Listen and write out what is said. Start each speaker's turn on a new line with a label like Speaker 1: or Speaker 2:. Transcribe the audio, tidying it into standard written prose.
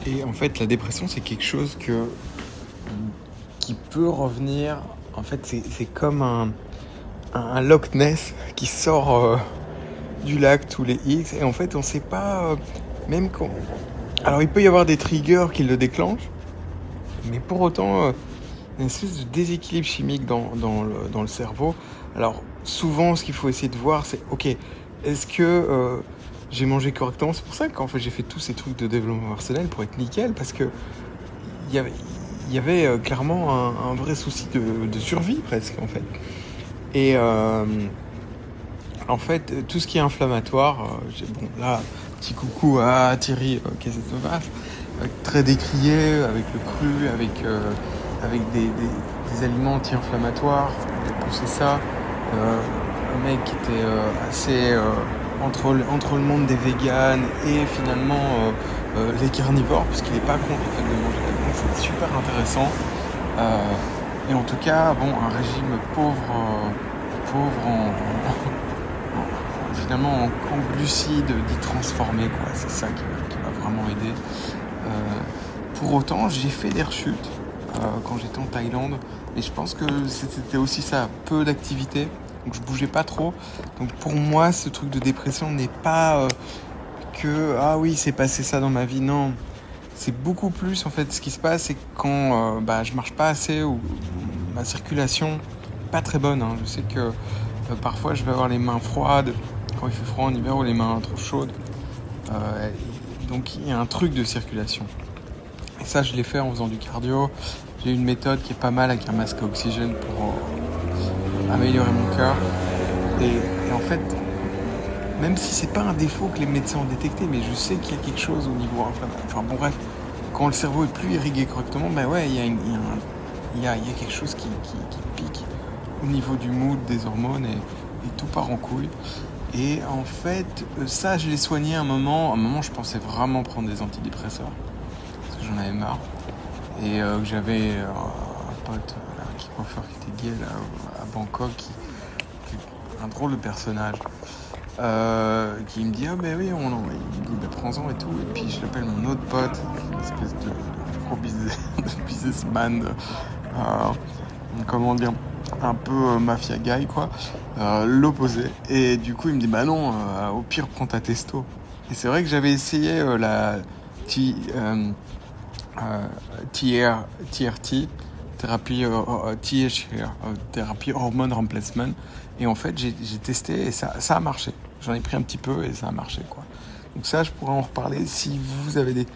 Speaker 1: Et en fait, la dépression, c'est quelque chose qui peut revenir. En fait, c'est comme un Loch Ness qui sort du lac tous les X. Et en fait, on sait pas, même quand. Alors, il peut y avoir des triggers qui le déclenchent, mais pour autant, une espèce de déséquilibre chimique dans le cerveau. Alors, souvent, ce qu'il faut essayer de voir, c'est ok, est-ce que j'ai mangé correctement? C'est pour ça qu'en fait, j'ai fait tous ces trucs de développement personnel pour être nickel, parce que il y avait clairement un vrai souci de survie presque en fait. Et en fait, tout ce qui est inflammatoire, bon là, petit coucou à Thierry, qu'est-ce que ça passe, très décrié, avec le cru, avec des aliments anti-inflammatoires, il a poussé ça. Un mec qui était assez entre le monde des véganes et finalement les carnivores, puisqu'il n'est pas contre le fait de manger de la viande, c'est super intéressant. Et en tout cas, bon, un régime pauvre finalement en glucides d'y transformer, quoi. C'est ça qui m'a vraiment aidé. Pour autant, j'ai fait des rechutes quand j'étais en Thaïlande, et je pense que c'était aussi ça, peu d'activité, donc je bougeais pas trop. Donc pour moi, ce truc de dépression n'est pas que ah oui, c'est passé ça dans ma vie. Non, c'est beaucoup plus en fait. Ce qui se passe, c'est quand je marche pas assez ou ma circulation est pas très bonne. Je sais que parfois je vais avoir les mains froides quand il fait froid en hiver, ou les mains trop chaudes. Donc il y a un truc de circulation. Et ça, je l'ai fait en faisant du cardio. J'ai une méthode qui est pas mal avec un masque à oxygène pour améliorer mon cœur. Et en fait, même si c'est pas un défaut que les médecins ont détecté, mais je sais qu'il y a quelque chose au niveau inflammatoire. Enfin bon, bref, quand le cerveau est plus irrigué correctement, il y a quelque chose qui pique au niveau du mood, des hormones, et tout part en couille. Et en fait, ça, je l'ai soigné à un moment. À un moment, je pensais vraiment prendre des antidépresseurs, parce que j'en avais marre. Et que j'avais un pote qui coiffeur qui était gay là, à Bangkok, qui un drôle de personnage, qui me dit ah ben oui, il me dit prends-en et tout. Et puis je l'appelle mon autre pote, une espèce de gros businessman, comment dire, un peu mafia guy quoi, l'opposé. Et du coup il me dit bah non, au pire prends ta testo. Et c'est vrai que j'avais essayé la TRT, thérapie thérapie hormone replacement, et en fait j'ai testé et ça a marché. J'en ai pris un petit peu et ça a marché quoi. Donc ça, je pourrais en reparler si vous avez